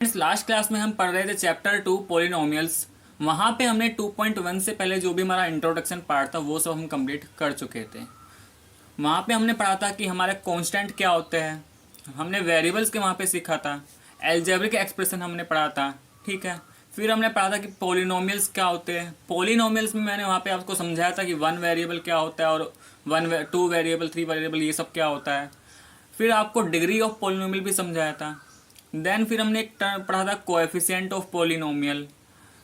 Last class में हम पढ़ रहे थे चैप्टर 2 पॉलिनोमियल्स। वहाँ पे हमने 2.1 से पहले जो भी हमारा इंट्रोडक्शन पार्ट था वो सब हम कंप्लीट कर चुके थे। वहाँ पे हमने पढ़ा था कि हमारे कांस्टेंट क्या होते हैं, हमने वेरिएबल्स के वहाँ पे सीखा था, अलजेब्रिक एक्सप्रेशन हमने पढ़ा था, ठीक है। फिर हमने पढ़ा था कि पॉलिनोमियल्स क्या होते हैं। पॉलिनोमियल्स में मैंने वहाँ पे आपको समझाया था कि 1 वेरिएबल क्या होता है और 2 वेरिएबल 3 वेरिएबल ये सब क्या होता है। फिर आपको डिग्री ऑफ पॉलिनोमियल भी समझाया था। देन फिर हमने एक टर्म पढ़ा था कोएफिशिएंट ऑफ पॉलिनोमियल,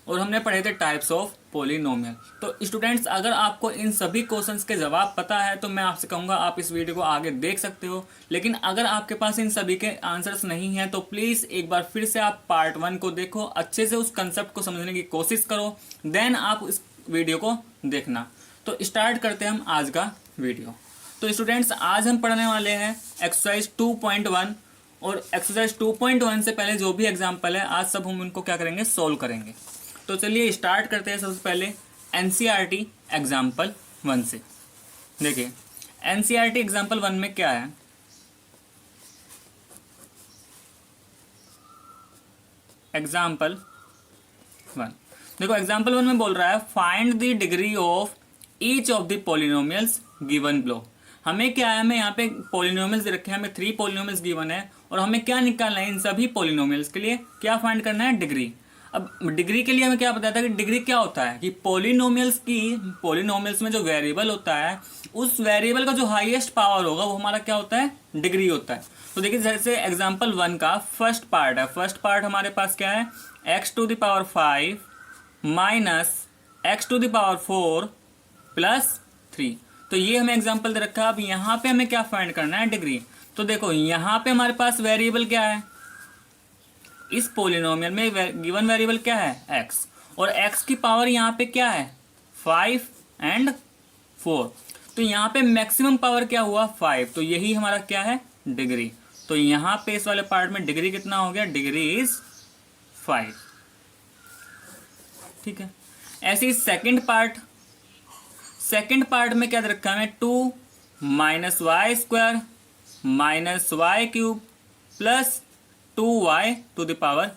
और हमने पढ़े थे टाइप्स ऑफ पॉलिनोमियल। तो स्टूडेंट्स, अगर आपको इन सभी क्वेश्चंस के जवाब पता है तो मैं आपसे कहूँगा आप इस वीडियो को आगे देख सकते हो। लेकिन अगर आपके पास इन सभी के आंसर्स नहीं हैं तो प्लीज़ एक बार फिर से आप पार्ट 1 को देखो, अच्छे से उस कंसेप्ट को समझने की कोशिश करो, देन आप इस वीडियो को देखना। तो स्टार्ट करते हैं हम आज का वीडियो। तो स्टूडेंट्स, आज हम पढ़ने वाले हैं एक्सरसाइज 2.1, और एक्सरसाइज 2.1 से पहले जो भी एग्जाम्पल है आज सब हम उनको क्या करेंगे, सोल्व करेंगे। तो चलिए स्टार्ट करते हैं सबसे पहले एनसीईआरटी एग्जाम्पल 1 से। देखिए एनसीईआरटी एग्जाम्पल 1 में क्या है, एग्जाम्पल 1 देखो, एग्जाम्पल 1 में बोल रहा है find the degree of each of the polynomials given below. हमें क्या है, हमें यहाँ पे पॉलिनोमियल्स रखे हैं, हमें 3 पॉलिनोमियल्स गिवन है और हमें क्या निकालना है, इन सभी पॉलिनोमियल्स के लिए क्या फाइंड करना है, डिग्री। अब डिग्री के लिए हमें क्या बताया था कि डिग्री क्या होता है कि पॉलिनोमियल्स में जो वेरिएबल होता है उस वेरिएबल का जो हाईएस्ट पावर होगा वो हमारा क्या होता है, डिग्री होता है। तो देखिए जैसे एग्जाम्पल 1 का फर्स्ट पार्ट है, फर्स्ट पार्ट हमारे पास क्या है, x⁵ माइनस x⁴ प्लस 3। तो ये हमें एग्जाम्पल दे रखा है। अब यहाँ पे हमें क्या फाइंड करना है, डिग्री। तो देखो यहाँ पे हमारे पास वेरिएबल क्या है, इस पॉलिनोमियल में गिवन वेरिएबल क्या है, x, और x की पावर यहाँ पे क्या है, 5 और 4। तो यहाँ पे मैक्सिमम पावर क्या हुआ, 5। तो यही हमारा क्या है, डिग्री। तो यहाँ पे इस वाले पार्ट में डिग्री कितना हो गया, डिग्री इज 5, ठीक है। ऐसे ही सेकंड पार्ट में क्या दे रखा है, 2 minus y² minus y³ plus 2y⁸।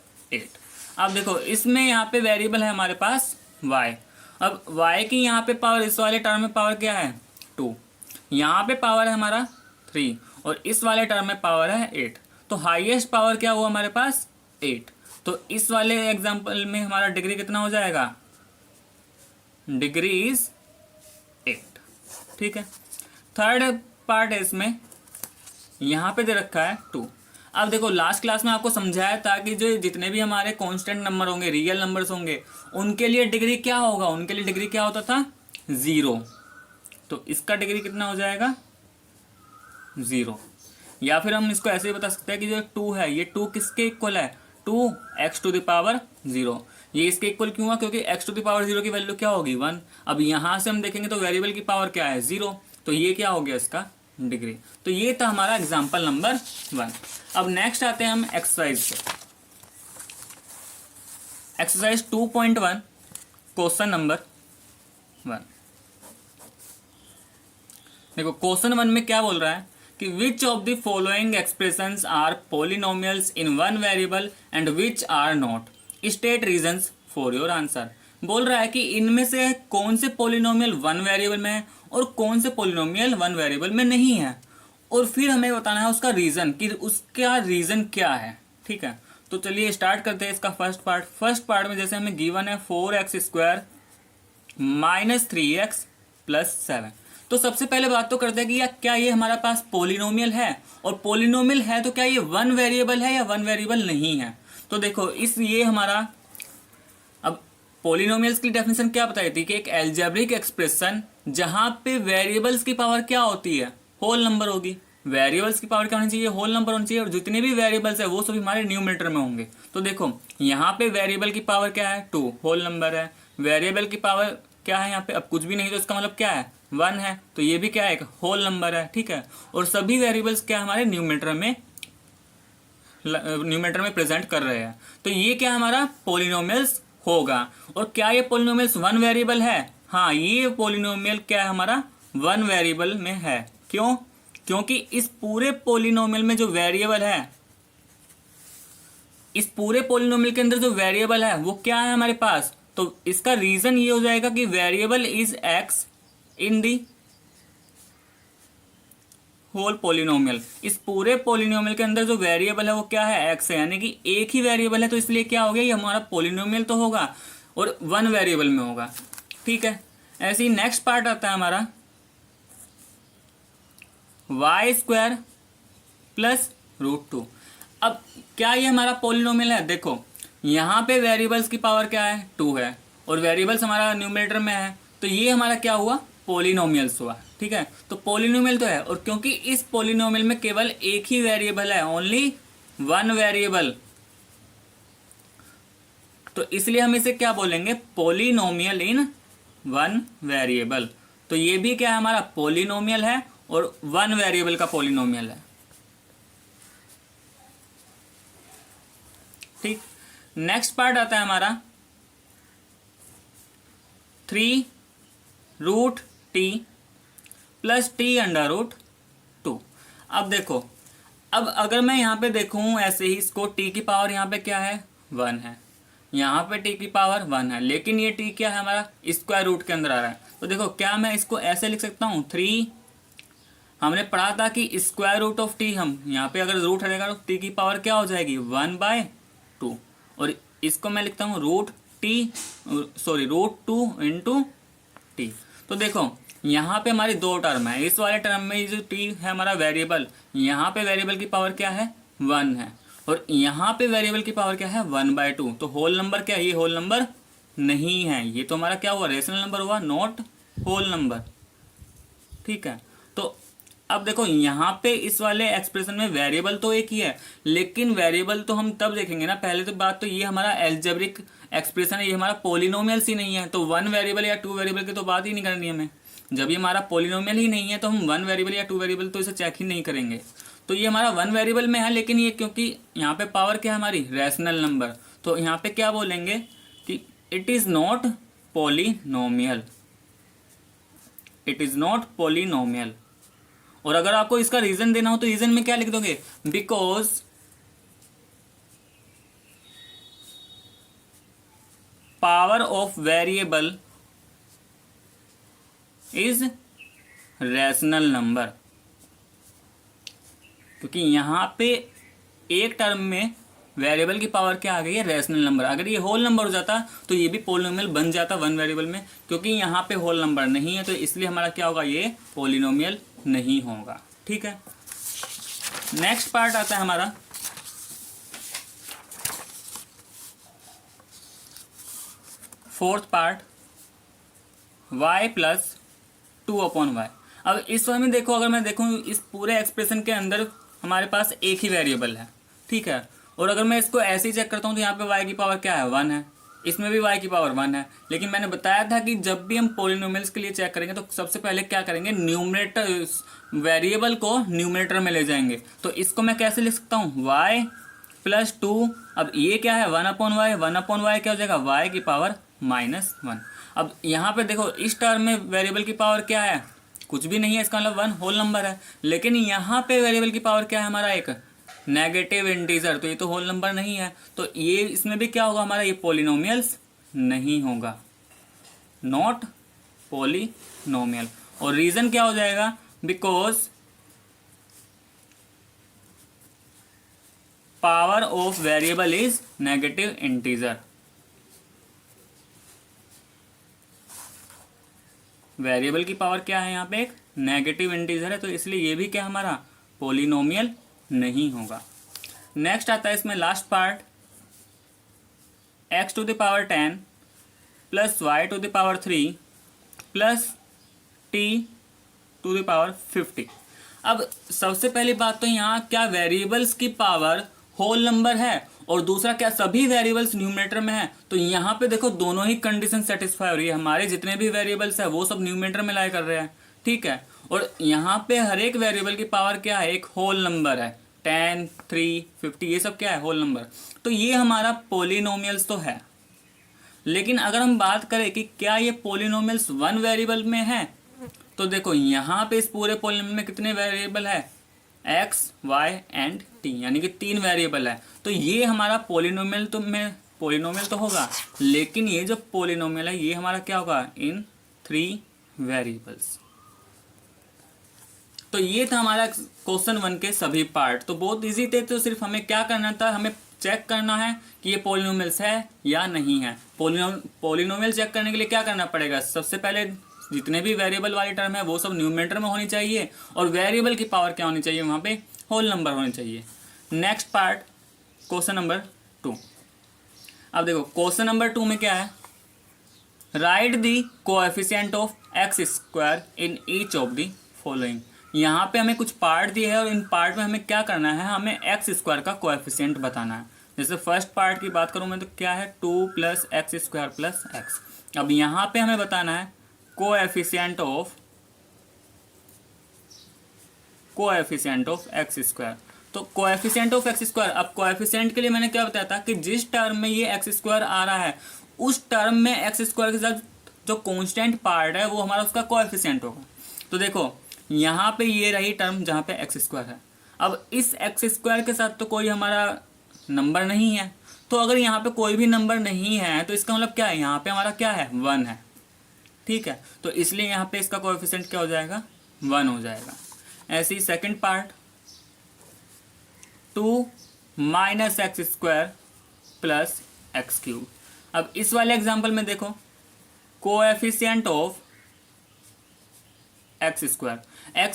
अब देखो इसमें यहाँ पे वेरिएबल है हमारे पास y। अब y की यहाँ पे पावर, इस वाले टर्म में पावर क्या है, 2, यहाँ पे पावर है हमारा 3, और इस वाले टर्म में पावर है 8। तो हाईएस्ट पावर क्या हुआ हमारे पास, 8। तो इस वाले एग्जांपल में हमारा डिग्री कितना हो जाएगा, डिग्री इज 8, ठीक है। थर्ड पार्ट है इसमें, यहाँ पे दे रखा है 2। अब देखो लास्ट क्लास में आपको समझाया था कि जो जितने भी हमारे कांस्टेंट नंबर होंगे, रियल नंबर्स होंगे, उनके लिए डिग्री क्या होगा, उनके लिए डिग्री क्या होता था, 0। तो इसका डिग्री कितना हो जाएगा, 0। या फिर हम इसको ऐसे ही बता सकते हैं कि जो 2 है, ये 2 किसके इक्वल है, 2x⁴। ये इसके इक्वल क्यों हुआ, क्योंकि x⁴ की वैल्यू क्या होगी, 1। अब यहाँ से हम देखेंगे तो वेरिएबल की पावर क्या है, 0। तो ये क्या हो गया, इसका डिग्री। तो ये था हमारा एग्जाम्पल नंबर 1। अब नेक्स्ट आते हैं हम एक्सरसाइज पे। Exercise 2.1 question number 1। देखो क्वेश्चन 1 में क्या बोल रहा है कि which of the following expressions are polynomials in 1 variable and which are not, state reasons for your answer. बोल रहा है कि इनमें से कौन से पॉलिनोमियल 1 वेरिएबल में है और कौन से पॉलिनोमियल 1 वेरिएबल में नहीं है, और फिर हमें बताना है उसका रीजन, कि उसका रीजन क्या है, ठीक है। तो चलिए स्टार्ट करते हैं इसका फर्स्ट पार्ट में जैसे हमें गिवन है 4x² माइनस 3x प्लस 7। तो सबसे पहले बात तो करते हैं कि क्या ये हमारे पास पॉलिनोमियल है, और पॉलिनोमियल है तो क्या ये 1 वेरिएबल है या 1 वेरिएबल नहीं है। तो देखो ये हमारा, अब पॉलिनोमियल्स की डेफिनेशन क्या बताई थी कि एक अलजेब्रिक एक्सप्रेशन जहां पे वेरिएबल्स की पावर क्या होती है, होल नंबर होगी। वेरिएबल्स की पावर क्या होनी चाहिए, होल नंबर होनी चाहिए, और जितने भी वेरिएबल्स है वो सभी हमारे न्यूमरेटर में होंगे। तो देखो यहाँ पे वेरिएबल की पावर क्या है, 2, होल नंबर है। वेरिएबल की पावर क्या है यहाँ पे, अब कुछ भी नहीं, तो इसका मतलब क्या है, 1 है। तो ये भी क्या है, एक होल नंबर है, ठीक है। और सभी वेरिएबल्स क्या हमारे न्यूमरेटर में प्रेजेंट कर रहे हैं। तो ये क्या हमारा पॉलिनोमियल्स होगा। और क्या ये पॉलिनोमियल्स 1 वेरिएबल है, हाँ ये पॉलिनोमियल क्या है हमारा, 1 वेरिएबल में है। क्यों, क्योंकि इस पूरे पॉलिनोमियल में जो वेरिएबल है इस पूरे पोलिनोमियल के अंदर जो वेरिएबल है वो क्या है हमारे पास, तो इसका रीजन ये हो जाएगा कि variable is x in the whole polynomial. इस पूरे पोलिनोमियल के अंदर जो वेरिएबल है वो क्या है, एक्स है, यानी कि एक ही वेरिएबल है, तो इसलिए क्या हो गया, ये हमारा पोलिनोमियल तो होगा और वन वेरिएबल में होगा। ठीक है, ऐसे ही नेक्स्ट पार्ट आता है हमारा y square plus root two. अब क्या ये हमारा पोलिनोमियल है, देखो यहाँ पे वेरिएबल्स की पावर क्या है, 2 है, और वेरिएबल्स हमारा न्यूमरेटर में है, तो ये हमारा क्या हुआ, पोलिनोमियल्स हुआ। ठीक है, तो पोलिनोमियल तो है, और क्योंकि इस पोलिनोमियल में केवल एक ही वेरिएबल है, ओनली वन वेरिएबल, तो इसलिए हम इसे क्या बोलेंगे, पोलिनोमियल इन वन वेरिएबल। तो ये भी क्या है, हमारा पोलिनोमियल है और वन वेरिएबल का पोलिनोमियल है। ठीक, नेक्स्ट पार्ट आता है हमारा 3√t plus t under root 2। अब देखो, अब अगर मैं यहाँ पे देखूँ ऐसे ही, इसको t की पावर यहाँ पे क्या है, 1 है, यहाँ पे t की पावर 1 है, लेकिन ये t क्या है हमारा, स्क्वायर रूट के अंदर आ रहा है। तो देखो क्या मैं इसको ऐसे लिख सकता हूँ, 3, हमने पढ़ा था कि स्क्वायर रूट ऑफ t, हम यहाँ पे अगर रूट हटेगा तो t की पावर क्या हो जाएगी, 1/2, और इसको मैं लिखता हूँ रूट 2 इंटू टी। तो देखो यहाँ पे हमारी दो टर्म है, इस वाले टर्म में जो t है हमारा वेरिएबल, यहाँ पे वेरिएबल की पावर क्या है, 1 है, और यहाँ पे वेरिएबल की पावर क्या है, 1/2। तो होल नंबर क्या है, ये होल नंबर नहीं है, ये तो हमारा क्या हुआ, रेशनल नंबर हुआ, नॉट होल नंबर। ठीक है, तो अब देखो यहाँ पे इस वाले एक्सप्रेशन में वेरिएबल तो एक ही है, लेकिन वेरिएबल तो हम तब देखेंगे ना, पहले तो बात तो ये हमारा एल्जेब्रिक एक्सप्रेशन है, ये हमारा पोलिनोमियल्स ही नहीं है, तो वन वेरिएबल या टू वेरिएबल की तो बात ही नहीं करनी हमें। जब ये हमारा पोलिनोमियल ही नहीं है तो हम वन वेरिएबल या टू वेरिएबल तो इसे चेक ही नहीं करेंगे। तो ये हमारा वन वेरिएबल में है, लेकिन ये क्योंकि यहाँ पे पावर क्या है हमारी, रैशनल नंबर, तो यहाँ पे क्या बोलेंगे कि it is not polynomial, it is not polynomial. और अगर आपको इसका रीजन देना हो तो रीजन में क्या लिख दोगे, because power of variable is rational number, क्योंकि यहां पे एक टर्म में वेरिएबल की पावर क्या आ गई है, रैशनल नंबर। अगर ये होल नंबर हो जाता तो ये भी पोलिनोमियल बन जाता वन वेरिएबल में, क्योंकि यहाँ पे होल नंबर नहीं है, तो इसलिए हमारा क्या होगा, ये पोलिनोमियल नहीं होगा। ठीक है, नेक्स्ट पार्ट आता है हमारा fourth part, y plus 2/y। अब इस वन में देखो, अगर मैं देखूं इस पूरे एक्सप्रेशन के अंदर हमारे पास एक ही वेरिएबल है। ठीक है, और अगर मैं इसको ऐसे ही चेक करता हूँ तो यहाँ पे y की पावर क्या है, 1 है, इसमें भी y की पावर 1 है। लेकिन मैंने बताया था कि जब भी हम पोलिनोमियल्स के लिए चेक करेंगे तो सबसे पहले क्या करेंगे, न्यूमरेटर, वेरिएबल को न्यूमरेटर में ले जाएंगे। तो इसको मैं कैसे लिख सकता हूँ, y प्लस 2, अब ये क्या है, 1/y, 1/y क्या हो जाएगा, y की पावर -1। अब यहाँ पे देखो इस टर्म में वेरिएबल की पावर क्या है, कुछ भी नहीं है, इसका मतलब 1 होल नंबर है, लेकिन यहाँ पे वेरिएबल की पावर क्या है हमारा, एक नेगेटिव इंटीजर, तो ये तो होल नंबर नहीं है, तो ये इसमें भी क्या होगा हमारा, ये पोलिनोमियल्स नहीं होगा, नॉट पोलिनोमियल। और रीजन क्या हो जाएगा, because power of variable is negative integer, variable की पावर क्या है यहाँ पे, एक नेगेटिव इंटीजर है, तो इसलिए ये भी क्या हमारा पोलिनोमियल नहीं होगा। नेक्स्ट आता है इसमें last part, x to the power 10 plus y to the power 3 plus t to the power 50। अब सबसे पहली बात तो यहाँ क्या वेरिएबल्स की पावर होल नंबर है, और दूसरा क्या सभी वेरिएबल्स न्यूमरेटर में है। तो यहाँ पे देखो दोनों ही कंडीशन सेटिस्फाई हो रही है, हमारे जितने भी वेरिएबल्स है वो सब न्यूमरेटर में लाए कर रहे हैं। ठीक है, और यहाँ पे हर एक वेरिएबल की पावर क्या है, एक होल नंबर है, 10, 3, 50, ये सब क्या है, होल नंबर। तो ये हमारा पोलिनोमियल्स तो है, लेकिन अगर हम बात करें कि क्या ये पोलिनोमियल्स वन वेरिएबल में है, तो देखो यहाँ पे इस पूरे पोलिनोमियल में कितने वेरिएबल है, x, y एंड टी, यानी कि 3 वेरिएबल है। तो ये हमारा पॉलिनोमियल तो होगा, लेकिन ये जो पॉलिनोमियल है ये हमारा क्या होगा, इन 3 वेरिएबल्स। तो ये था हमारा क्वेश्चन 1 के सभी पार्ट। तो बहुत इजी थे, तो सिर्फ हमें क्या करना था, हमें चेक करना है कि ये पॉलिनोमियल्स है या नहीं है। पॉलिनोमियल चेक करने के लिए क्या करना पड़ेगा, सबसे पहले जितने भी वेरिएबल वाली टर्म है वो सब न्यूमरेटर में होनी चाहिए, और वेरिएबल की पावर क्या होनी चाहिए, वहाँ पे होल नंबर होनी चाहिए। Next part question number 2। अब देखो क्वेश्चन नंबर 2 में क्या है, right the coefficient of x square in each of the following. यहाँ पे हमें कुछ पार्ट दिए हैं और इन पार्ट में हमें क्या करना है, हमें एक्स स्क्वायर का कोएफिशिएंट बताना है। जैसे फर्स्ट पार्ट की बात करूँ मैं तो क्या है 2 + x² + x। अब यहाँ पे हमें बताना है कोएफिशिएंट ऑफ एक्स स्क्वायर। तो कोएफिशिएंट ऑफ एक्स स्क्वायर, अब कोएफिशिएंट के लिए मैंने क्या बताया था कि जिस टर्म में ये एक्स स्क्वायर आ रहा है उस टर्म में एक्स स्क्वायर के साथ जो कांस्टेंट पार्ट है वो हमारा उसका कोएफिशिएंट होगा। तो देखो यहाँ पे ये रही टर्म जहाँ पे एक्स स्क्वायर है। अब इस एक्स स्क्वायर के साथ तो कोई हमारा नंबर नहीं है, तो अगर यहाँ पे कोई भी नंबर नहीं है तो इसका मतलब क्या है, यहाँ पे हमारा क्या है, 1 है। ठीक है, तो इसलिए यहाँ पे इसका कोएफिशिएंट क्या हो जाएगा, 1 हो जाएगा। ऐसे ही सेकेंड पार्ट 2 - x² + x³। अब इस वाले एग्जाम्पल में देखो कोएफिशिएंट ऑफ एक्स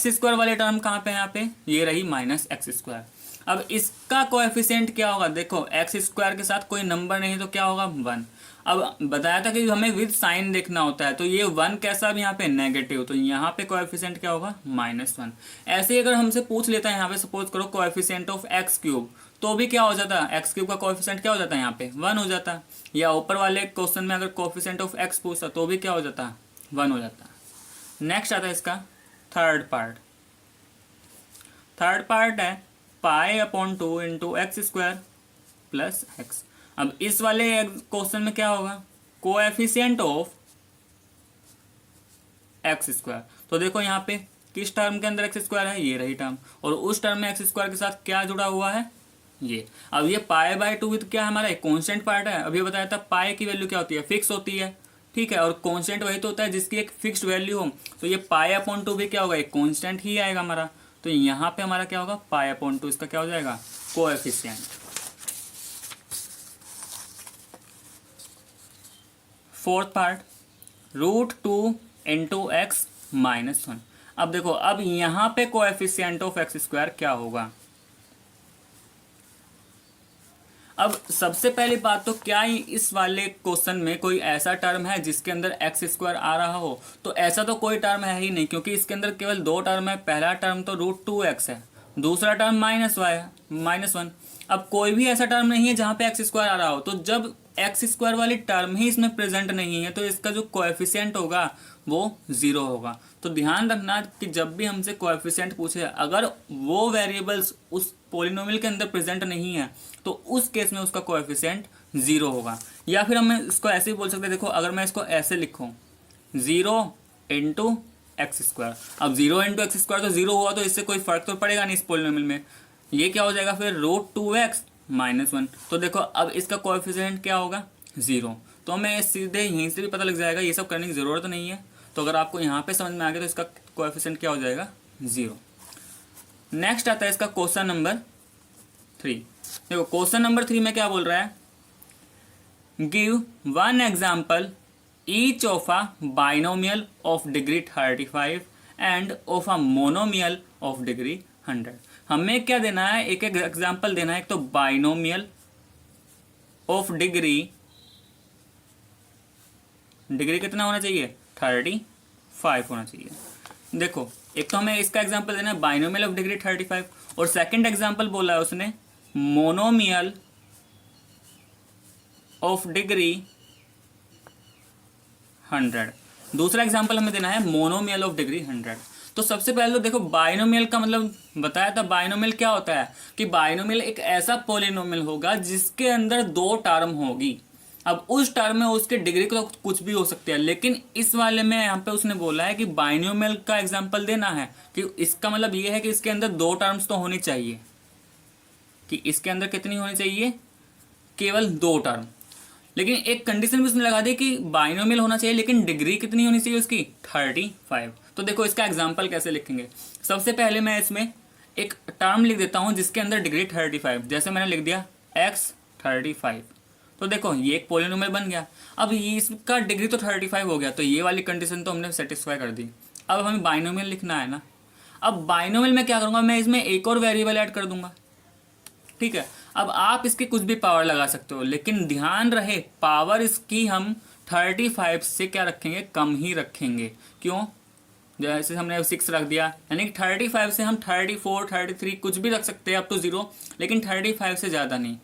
स्क्वायर वाले टर्म कहाँ पे है, यहाँ पे ये रही -x²। अब इसका कोएफिशिएंट क्या होगा, देखो एक्स स्क्वायर के साथ कोई नंबर नहीं तो क्या होगा, 1। अब बताया था कि हमें विद साइन देखना होता है, तो ये 1 कैसा भी यहाँ पे नेगेटिव, तो यहाँ पे कोएफिशिएंट क्या होगा, -1। ऐसे ही अगर हमसे पूछ लेता है यहाँ पे सपोज करो कोएफिशिएंट ऑफ x³, तो भी क्या हो जाता है, x³ का कोएफिशिएंट क्या हो जाता है, यहाँ पे 1 हो जाता। या ऊपर वाले क्वेश्चन में अगर कोएफिशिएंट ऑफ x पूछता तो भी क्या हो जाता, 1 हो जाता। नेक्स्ट आता है इसका थर्ड पार्ट है π/2 × x² + x। अब इस वाले क्वेश्चन में क्या होगा, कोएफिशिएंट ऑफ x²। तो देखो यहाँ पे किस टर्म के अंदर x² है, ये रही टर्म, और उस टर्म में x² के साथ क्या जुड़ा हुआ है, ये। अब ये π/2 विद क्या हमारा एक कांस्टेंट पार्ट है, अभी बताया था पाई की वैल्यू क्या होती है, फिक्स होती है। ठीक है, और कांस्टेंट वही तो होता है जिसकी एक फिक्स्ड वैल्यू हो, तो ये π/2 भी क्या होगा, एक कांस्टेंट ही आएगा हमारा। तो यहाँ पे हमारा क्या होगा, π/2, इसका क्या हो जाएगा, कोएफिशिएंट। Fourth part √2 × x - 1। अब देखो अब यहाँ पे कोएफिशिएंट ऑफ x² क्या होगा। अब सबसे पहली बात तो क्या ही इस वाले क्वेश्चन में कोई ऐसा टर्म है जिसके अंदर x² आ रहा हो, तो ऐसा तो कोई टर्म है ही नहीं, क्योंकि इसके अंदर केवल 2 टर्म है। पहला टर्म तो √2x है, दूसरा टर्म -y है, -1। अब कोई भी ऐसा टर्म नहीं है जहाँ पे x² आ रहा हो, तो जब x² वाली टर्म ही इसमें प्रेजेंट नहीं है तो इसका जो कोएफिशिएंट होगा वो 0 होगा। तो ध्यान रखना कि जब भी हमसे कोएफिशिएंट पूछे, अगर वो वेरिएबल्स उस पॉलिनोमियल के अंदर प्रेजेंट नहीं है तो उस केस में उसका कोएफिशिएंट 0 होगा। या फिर हम इसको ऐसे ही बोल सकते हैं, देखो अगर मैं इसको ऐसे लिखूं 0 × x²। अब 0 × x² तो 0 हुआ, तो इससे कोई फर्क तो पड़ेगा नहीं इस पॉलिनोमियल में। ये क्या हो जाएगा फिर √2x - 1। तो देखो अब इसका कोएफिशिएंट क्या होगा, 0। तो हमें सीधे यहीं से भी पता लग जाएगा, ये सब करने की ज़रूरत नहीं है। तो अगर आपको यहाँ पे समझ में आ गया तो इसका कोएफिशिएंट क्या हो जाएगा, 0। नेक्स्ट आता है इसका क्वेश्चन नंबर 3। देखो क्वेश्चन नंबर 3 में क्या बोल रहा है, give 1 example each of a binomial of degree 35 end of a monomial of degree 100। हमें क्या देना है, एक एक एग्जाम्पल देना है। एक तो बाइनोमियल ऑफ डिग्री कितना होना चाहिए, 35 होना चाहिए। देखो एक तो हमें इसका एग्जांपल देना है बाइनोमियल ऑफ डिग्री 35, और सेकंड एग्जांपल बोला है उसने मोनोमियल ऑफ डिग्री 100। दूसरा एग्जांपल हमें देना है मोनोमियल ऑफ डिग्री 100। तो सबसे पहले तो देखो बाइनोमियल का मतलब बताया था, बाइनोमियल क्या होता है कि बाइनोमियल एक ऐसा पॉलिनोमियल होगा जिसके अंदर 2 टर्म होगी। अब उस टर्म में उसके डिग्री तो कुछ भी हो सकती है, लेकिन इस वाले में यहाँ पे उसने बोला है कि बाइनोमियल का एग्जांपल देना है, कि इसका मतलब ये है कि इसके अंदर 2 टर्म्स तो होनी चाहिए। कि इसके अंदर कितनी होनी चाहिए, केवल 2 टर्म। लेकिन एक कंडीशन भी उसने लगा दी कि बाइनोमियल होना चाहिए, लेकिन डिग्री कितनी होनी चाहिए उसकी, 35। तो देखो इसका एग्जाम्पल कैसे लिखेंगे। सबसे पहले मैं इसमें एक टर्म लिख देता हूँ जिसके अंदर डिग्री 35, जैसे मैंने लिख दिया x 35। तो देखो ये एक पोलिनोमियल बन गया। अब ये इसका डिग्री तो 35 हो गया, तो ये वाली कंडीशन तो हमने सेटिस्फाई कर दी। अब हमें बाइनोमियल लिखना है ना। अब बाइनोमियल में क्या करूँगा, मैं इसमें एक और वेरिएबल ऐड कर दूंगा, ठीक है। अब आप इसकी कुछ भी पावर लगा सकते हो, लेकिन ध्यान रहे पावर इसकी हम 35 से क्या रखेंगे, कम ही रखेंगे। क्यों, जैसे हमने 6 रख दिया, यानी कि 35 से हम 34 33 कुछ भी रख सकते हैं अप टू 0, लेकिन 35 से ज़्यादा नहीं,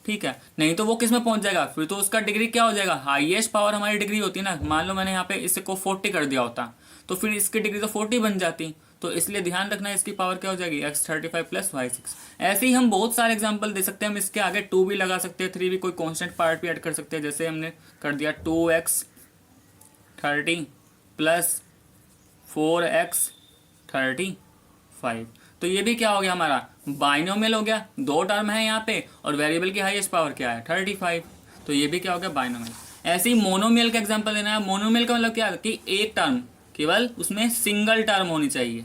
ठीक है। नहीं तो वो किस में पहुंच जाएगा, फिर तो उसका डिग्री क्या हो जाएगा, हाईएस्ट पावर हमारी डिग्री होती है ना। मान लो मैंने यहाँ पे इससे को 40 कर दिया होता, तो फिर इसकी डिग्री तो 40 बन जाती। तो इसलिए ध्यान रखना है इसकी पावर क्या हो जाएगी, x 35 प्लस y 6। ऐसे ही हम बहुत सारे एग्जाम्पल दे सकते हैं। हम इसके आगे 2 भी लगा सकते हैं, 3 भी, कोई कॉन्स्टेंट पार्ट भी ऐड कर सकते हैं। जैसे हमने कर दिया 2x 30 प्लस 4x 35। तो ये भी क्या हो गया, हमारा बाइनोमियल हो गया। 2 टर्म है यहाँ पे और वेरिएबल की हाईएस्ट पावर क्या है, 35। तो ये भी क्या हो गया, बाइनोमियल। ऐसे ही मोनोमियल का एग्जांपल देना है। मोनोमियल का मतलब क्या है कि एक टर्म, केवल उसमें सिंगल टर्म होनी चाहिए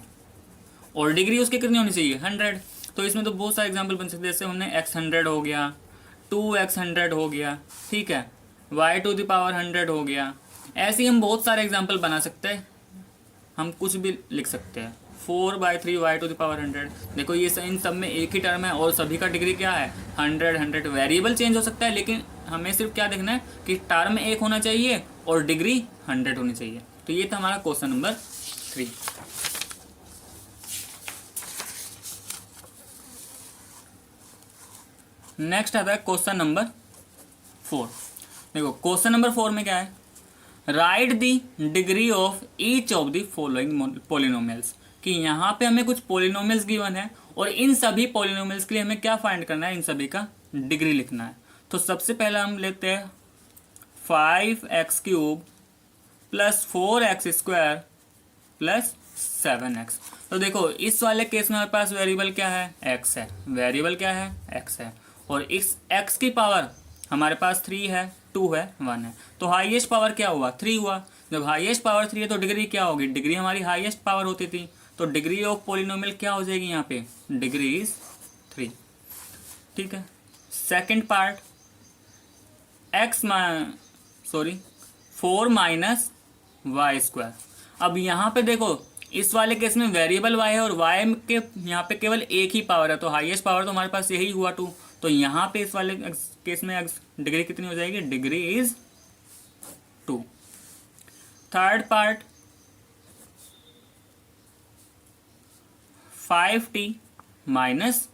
और डिग्री उसकी कितनी होनी चाहिए, 100। तो इसमें तो बहुत सारे एग्जाम्पल बन सकते हैं। जैसे हमने x 100 हो गया, 2x 100 हो गया, ठीक है, y टू द पावर 100 हो गया। ऐसे ही हम बहुत सारे एग्जाम्पल बना सकते हैं। हम कुछ भी लिख सकते हैं, 4/3 y टू द पावर 100। देखो ये इन सब में एक ही टर्म है और सभी का डिग्री क्या है, 100 100। वेरिएबल चेंज हो सकता है, लेकिन हमें सिर्फ क्या देखना है कि टर्म एक होना चाहिए और डिग्री 100 होनी चाहिए। तो ये था हमारा क्वेश्चन नंबर 3। नेक्स्ट आता है क्वेश्चन नंबर 4। देखो क्वेश्चन नंबर 4 में क्या है, right the degree of each of the following polynomials. कि यहाँ पे हमें कुछ पोलिनोमियल्स गिवन है और इन सभी पोलिनोमियल्स के लिए हमें क्या फाइंड करना है, इन सभी का डिग्री लिखना है। तो सबसे पहले हम लेते हैं 5x³ plus 4x² plus 7x। तो देखो इस वाले केस में हमारे पास वेरिएबल क्या है, x है। वेरिएबल क्या है, x है। और इस x की पावर हमारे पास 3 है, 2 है, 1 है। तो हाईएस्ट पावर क्या हुआ, 3 हुआ। जब हाईएस्ट पावर 3 है तो डिग्री क्या होगी, डिग्री हमारी हाईएस्ट पावर होती थी। तो डिग्री ऑफ पोलिनोमियल क्या हो जाएगी यहाँ पे, डिग्री इज 3, ठीक है। Second part 4 minus y²। अब यहाँ पे देखो इस वाले केस में वेरिएबल y है और y के यहाँ पे केवल एक ही पावर है, तो हाईएस्ट पावर तो हमारे पास यही हुआ 2। तो यहाँ पे इस वाले केस में डिग्री कितनी हो जाएगी, degree is 2। Third part 5t minus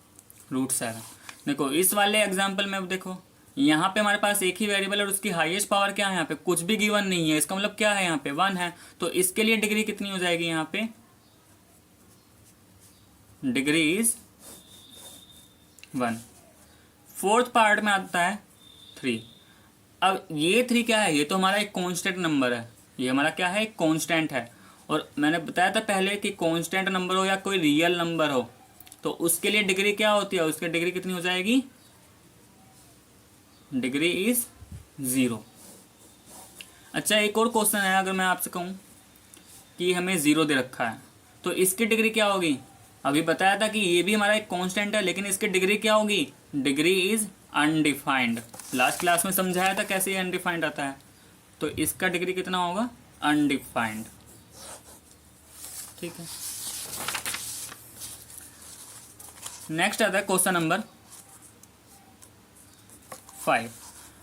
√7। देखो इस वाले एग्जाम्पल में अब देखो यहाँ पे हमारे पास एक ही वेरिएबल और उसकी हाईएस्ट पावर क्या है, यहाँ पे कुछ भी गिवन नहीं है। इसका मतलब क्या है, यहाँ पे 1 है। तो इसके लिए डिग्री कितनी हो जाएगी, यहाँ पे डिग्री इज 1। फोर्थ पार्ट में आता है 3। अब ये 3 क्या है, ये तो हमारा एक कांस्टेंट नंबर है। ये हमारा क्या है, एक कांस्टेंट है। और मैंने बताया था पहले कि कांस्टेंट नंबर हो या कोई रियल नंबर हो तो उसके लिए डिग्री क्या होती है, उसकी डिग्री कितनी हो जाएगी, डिग्री इज 0। अच्छा एक और क्वेश्चन है, अगर मैं आपसे कहूँ कि हमें 0 दे रखा है तो इसकी डिग्री क्या होगी। अभी बताया था कि ये भी हमारा एक कांस्टेंट है, लेकिन इसकी डिग्री क्या होगी, degree is undefined. Last class में समझाया था कैसे ये अनडिफाइंड आता है। तो इसका डिग्री कितना होगा, अनडिफाइंड, ठीक है। नेक्स्ट आता है क्वेश्चन नंबर 5।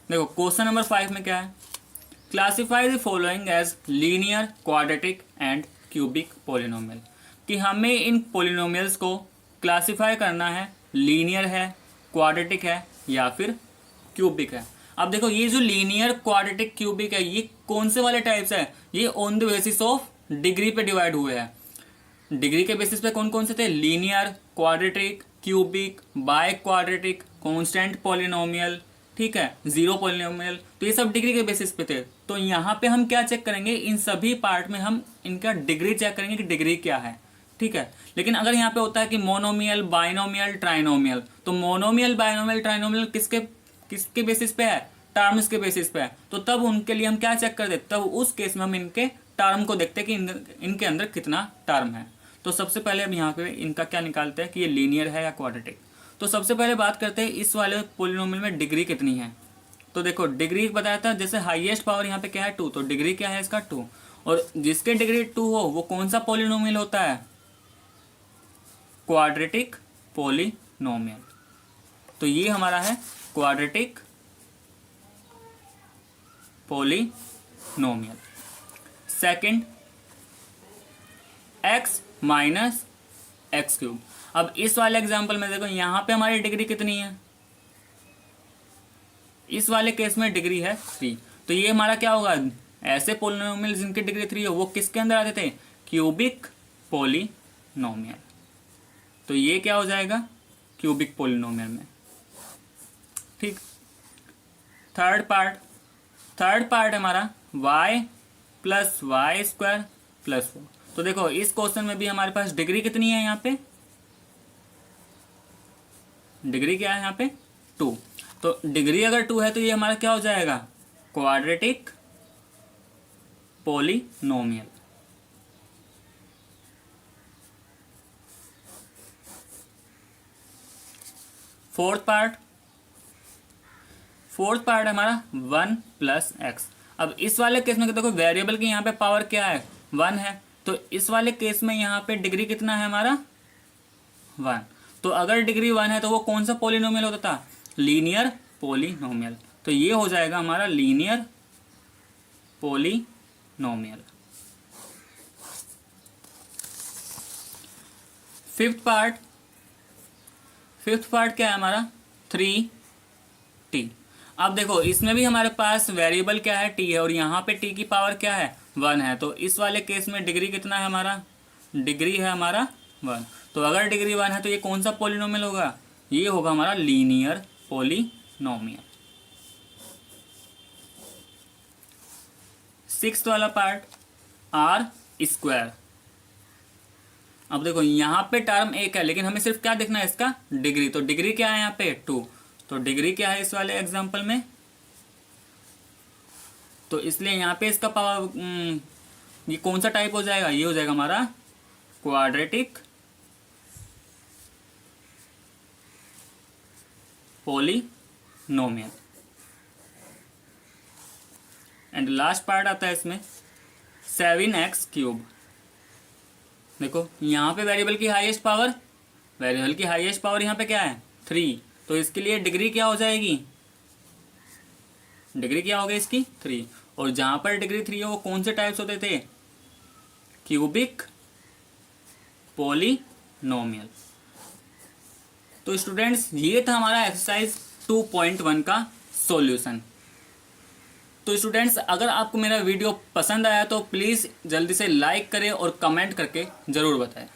देखो क्वेश्चन नंबर 5 में क्या है, classify the following as linear, quadratic and cubic polynomial. कि हमें इन पोलिनोमियल्स को क्लासिफाई करना है, लीनियर है, क्वाड्रेटिक है या फिर क्यूबिक है। अब देखो ये जो लीनियर, क्वाड्रेटिक, क्यूबिक है ये कौन से वाले टाइप्स है, ये on the basis of degree पे डिवाइड हुए हैं। डिग्री के बेसिस पे कौन कौन से थे, linear, quadratic, cubic, by quadratic, constant polynomial, ठीक है, जीरो पोलिनोमियल। तो ये सब डिग्री के बेसिस पे थे। तो यहाँ पे हम क्या चेक करेंगे, इन सभी पार्ट में हम इनका डिग्री चेक करेंगे कि डिग्री क्या है। ठीक है। लेकिन अगर यहाँ पे होता है कि मोनोमियल, बाइनोमियल, ट्राइनोमियल, तो मोनोमियल, बाइनोमियल, ट्राइनोमियल किसके किसके बेसिस पे है? टर्म्स के बेसिस पे है। तो तब उनके लिए हम क्या चेक करते? तब उस केस में हम इनके टर्म को देखते हैं कि इनके अंदर कितना टर्म है। तो सबसे पहले अब यहाँ पे इनका क्या निकालते हैं कि ये लीनियर है या क्वाड्रेटिक। तो सबसे पहले बात करते हैं इस वाले पोलिनोमियल में डिग्री कितनी है। तो देखो डिग्री बताया था, जैसे हाईएस्ट पावर यहाँ पे क्या है 2, तो डिग्री क्या है इसका 2। और जिसके डिग्री 2 हो वो कौन सा पोलिनोमियल होता है? Quadratic polynomial. तो ये हमारा है quadratic polynomial. Second, x minus x cube. अब इस वाले एग्जांपल में देखो यहाँ पे हमारी डिग्री कितनी है? इस वाले केस में डिग्री है 3। तो ये हमारा क्या होगा? ऐसे पोलिनोमियल जिनकी डिग्री 3 हो वो किसके अंदर आते थे? Cubic polynomial. तो ये क्या हो जाएगा? क्यूबिक पोलिनोमियल में। ठीक। थर्ड पार्ट हमारा y plus y square plus 4। तो देखो इस क्वेश्चन में भी हमारे पास डिग्री कितनी है? यहाँ पे डिग्री क्या है? यहाँ पे 2। तो डिग्री अगर 2 है तो ये हमारा क्या हो जाएगा? Quadratic polynomial. फोर्थ पार्ट हमारा 1 प्लस एक्स। अब इस वाले केस में देखो वेरिएबल की यहाँ पे पावर क्या है? 1 है। तो इस वाले केस में यहाँ पे डिग्री कितना है हमारा? 1। तो अगर डिग्री 1 है तो वो कौन सा पोलिनोमियल होता था? Linear polynomial. तो ये हो जाएगा हमारा लीनियर पोलिनोमियल। फिफ्थ पार्ट क्या है हमारा? 3t। अब देखो इसमें भी हमारे पास वेरिएबल क्या है? t है, और यहाँ पे t की पावर क्या है? 1 है। तो इस वाले केस में डिग्री कितना है हमारा? डिग्री है हमारा 1। तो अगर डिग्री 1 है तो ये कौन सा पोलिनोमियल होगा? ये होगा हमारा लीनियर पोलिनोमियल। सिक्स्थ वाला पार्ट आर स्क्वायर। अब देखो यहाँ पे टर्म एक है लेकिन हमें सिर्फ क्या देखना है? इसका डिग्री। तो डिग्री क्या है यहाँ पे? 2। तो डिग्री क्या है इस वाले एग्जांपल में? तो इसलिए यहाँ पे इसका पावर ये कौन सा टाइप हो जाएगा? ये हो जाएगा हमारा quadratic polynomial. And last part आता है इसमें 7x क्यूब। देखो यहाँ पे वेरिएबल की हाईएस्ट पावर यहाँ पे क्या है? 3। तो इसके लिए डिग्री क्या हो जाएगी? डिग्री क्या हो गई इसकी? 3। और जहां पर डिग्री 3 है वो कौन से टाइप्स होते थे? Cubic polynomial. तो स्टूडेंट्स ये था हमारा एक्सरसाइज 2.1 का सॉल्यूशन। तो स्टूडेंट्स अगर आपको मेरा वीडियो पसंद आया तो प्लीज़ जल्दी से लाइक करें और कमेंट करके ज़रूर बताएं।